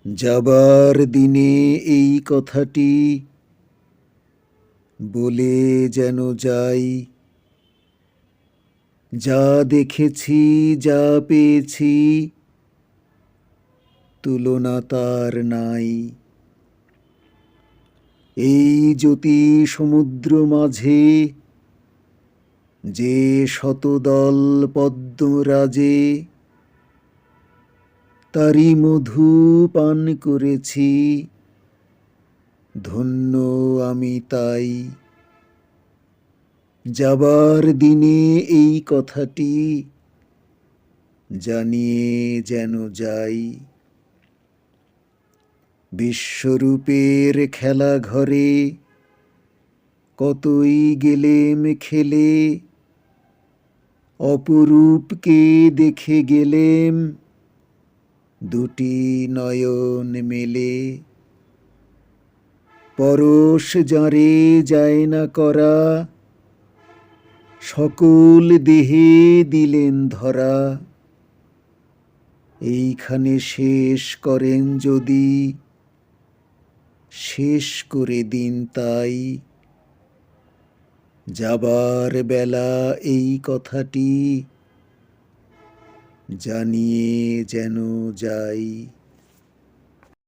যাবার দিনে এই কথাটি বলে যেন যাই, যা দেখেছি যা পেয়েছি তুলনা তার নাই। এই জ্যোতি সমুদ্র মাঝে যে শতদল পদ্মরাজে, তারি মধু পান করেছি, ধন্য আমি তাই। যাবার দিনে এই কথাটি জানিয়ে যেন যাই। বিশ্বরূপের খেলা ঘরে কতই গেলেম খেলে, অপরূপকে দেখে গেলেম দুটি নয়ন মেলে। পরশ যারে যায় না করা, সকল দেহে দিলেন ধরা। এইখানে শেষ করেন যদি, শেষ করে দিন তাই। যাবার বেলা এই কথাটি জানিয়ে যেন যাই।